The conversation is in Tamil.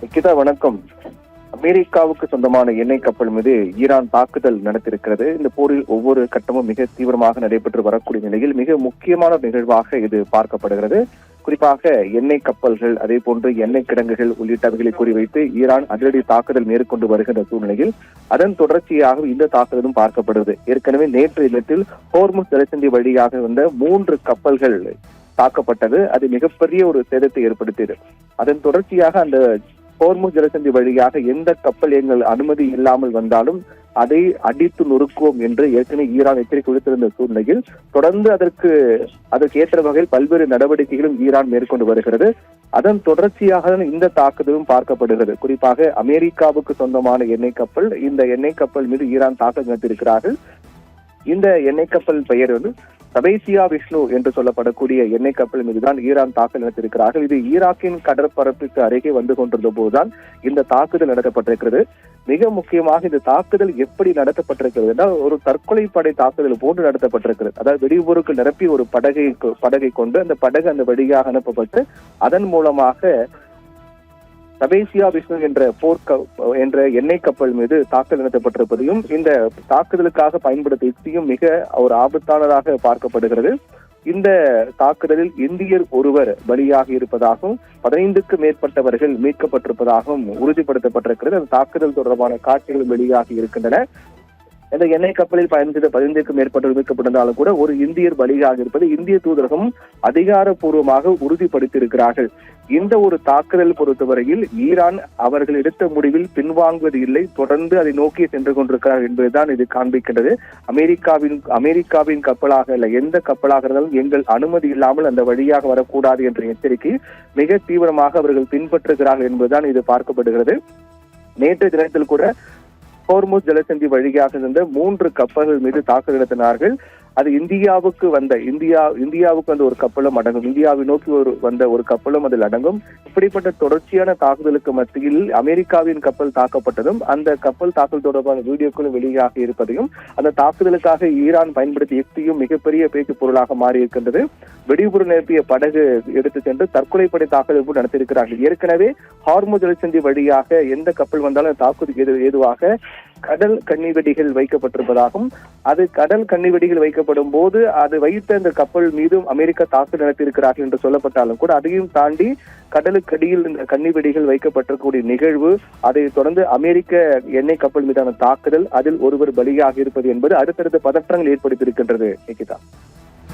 நிக்கிதா வணக்கம். அமெரிக்காவுக்கு சொந்தமான எண்ணெய் கப்பல் மீது ஈரான் தாக்குதல் நடத்தியிருக்கிறது. இந்த போரில் ஒவ்வொரு கட்டமும் மிக தீவிரமாக நடைபெற்று வரக்கூடிய நிலையில் மிக முக்கியமான நிகழ்வாக இது பார்க்கப்படுகிறது. குறிப்பாக எண்ணெய் கப்பல்கள், அதே போன்று எண்ணெய் கிடங்குகள் உள்ளிட்டவைகளை குறிவைத்து ஈரான் அதிரடி தாக்குதல் மேற்கொண்டு வருகின்ற சூழ்நிலையில் அதன் தொடர்ச்சியாக இந்த தாக்குதலும் பார்க்கப்படுகிறது. ஏற்கனவே நேற்று தினத்தில் ஹோர்முஸ் ஜலசந்தி வழியாக வந்த 3 கப்பல்கள் தாக்கப்பட்டது. அது மிகப்பெரிய ஒரு சேதத்தை ஏற்படுத்தியது. அதன் தொடர்ச்சியாக அந்த ஹோர்முஸ் ஜலசந்தி வழியாக எந்த கப்பல் எங்கள் அனுமதி இல்லாமல் வந்தாலும் அதை அடித்து நொறுக்குவோம் என்று ஏற்கனவே ஈரான் எச்சரிக்கை விடுத்திருந்த சூழ்நிலையில் தொடர்ந்து அதற்கு ஏற்ற வகையில் பல்வேறு நடவடிக்கைகளும் ஈரான் மேற்கொண்டு வருகிறது. அதன் தொடர்ச்சியாக இந்த தாக்குதலும் பார்க்கப்படுகிறது. குறிப்பாக அமெரிக்காவுக்கு சொந்தமான எண்ணெய் கப்பல், இந்த எண்ணெய் கப்பல் மீது ஈரான் தாக்குதல் நடத்தியிருக்கிறார்கள். இந்த எண்ணெய் கப்பல் பெயர் சபேசியா விஷ்ணு என்று சொல்லப்படக்கூடிய எண்ணெய் கப்பல் மீதுதான் ஈரான் தாக்குதல் நடத்தியிருக்கிறார்கள். இது ஈராக்கின் கடற்பரப்புக்கு அருகே வந்து கொண்டிருந்த போதுதான் இந்த தாக்குதல் நடத்தப்பட்டிருக்கிறது. மிக முக்கியமாக இந்த தாக்குதல் எப்படி நடத்தப்பட்டிருக்கிறது என்றால் ஒரு தற்கொலை படை தாக்குதல் போன்று நடத்தப்பட்டிருக்கிறது. அதாவது வெடிபொருட்கள் நிரப்பி ஒரு படகை கொண்டு அந்த படகு அந்த வழியாக அனுப்பப்பட்டு அதன் மூலமாக சபேசியா விஷ்ணு என்ற எண்ணெய் கப்பல் மீது தாக்குதல் நடத்தப்பட்டிருப்பதையும் இந்த தாக்குதலுக்காக பயன்படுத்திய யுக்தியும் மிக ஒரு ஆபத்தானதாக பார்க்கப்படுகிறது. இந்த தாக்குதலில் இந்தியர் ஒருவர் பலியாகி இருப்பதாகவும் 15க்கும் மேற்பட்டவர்கள் மீட்கப்பட்டிருப்பதாகவும் உறுதிப்படுத்தப்பட்டிருக்கிறது. அந்த தாக்குதல் தொடர்பான காட்சிகள் வெளியாகி இருக்கின்றன. இந்த எண்ணெய் கப்பலில் பயணம் செய்த 15க்கும் மேற்பட்டவர் மீட்கப்பட்டிருந்தாலும் கூட ஒரு இந்தியர் பலியாக இருப்பது இந்திய தூதரகம் அதிகாரப்பூர்வமாக உறுதிப்படுத்தியிருக்கிறார்கள். இந்த ஒரு தாக்குதல் பொறுத்தவரையில் ஈரான் அவர்கள் எடுத்த முடிவில் பின்வாங்குவது இல்லை, தொடர்ந்து அதை நோக்கி சென்று கொண்டிருக்கிறார் என்பதுதான் இது காண்பிக்கின்றது. அமெரிக்காவின் கப்பலாக இல்ல, எந்த கப்பலாக இருந்தாலும் எங்கள் அனுமதி இல்லாமல் அந்த வழியாக வரக்கூடாது என்ற எச்சரிக்கை மிக தீவிரமாக அவர்கள் பின்பற்றுகிறார்கள் என்பதுதான் இது பார்க்கப்படுகிறது. நேற்று தினத்தில் கூட ஹோர்முஸ் ஜலசந்தி வழியாக இருந்த 3 கப்பல்கள் மீது தாக்குதல் நடத்தினார்கள். அது இந்தியாவுக்கு வந்த ஒரு கப்பலும் அடங்கும். இந்தியாவை நோக்கி வந்த ஒரு கப்பலும் அதில் அடங்கும். இப்படிப்பட்ட தொடர்ச்சியான தாக்குதலுக்கு மத்தியில் அமெரிக்காவின் கப்பல் தாக்கப்பட்டதும் அந்த கப்பல் தாக்குதல் தொடர்பான வீடியோக்களும் வெளியாக இருப்பதையும் அந்த தாக்குதலுக்காக ஈரான் பயன்படுத்திய யுக்தியும் மிகப்பெரிய பேச்சு பொருளாக மாறி இருக்கின்றது. வெடிபொருள் நிரப்பிய படகு எடுத்து சென்று தற்கொலைப்படை தாக்குதல் நடத்தியிருக்கிறார்கள். ஏற்கனவே ஹார்முஸ் ஜலசந்தி வழியாக எந்த கப்பல் வந்தாலும் தாக்குதல் ஏதுவாக கடல் கன்னிவெடிகள் வைக்கப்பட்டிருப்பதாகவும் அது கடல் கன்னிவெடிகள் வைக்கப்படும் போது அது வைத்த அந்த கப்பல் மீதும் அமெரிக்கா தாக்குதல் நடத்தியிருக்கிறார்கள் என்று சொல்லப்பட்டாலும் கூட அதையும் தாண்டி கடலுக்கடியில் இந்த கன்னிவெடிகள் வைக்கப்பட்டிருக்கக்கூடிய நிகழ்வு, அதை தொடர்ந்து அமெரிக்க எண்ணெய் கப்பல் மீதான தாக்குதல், அதில் ஒருவர் பலியாக இருப்பது என்பது அடுத்தடுத்த பதற்றங்கள் ஏற்படுத்தியிருக்கின்றது. நிகிதா.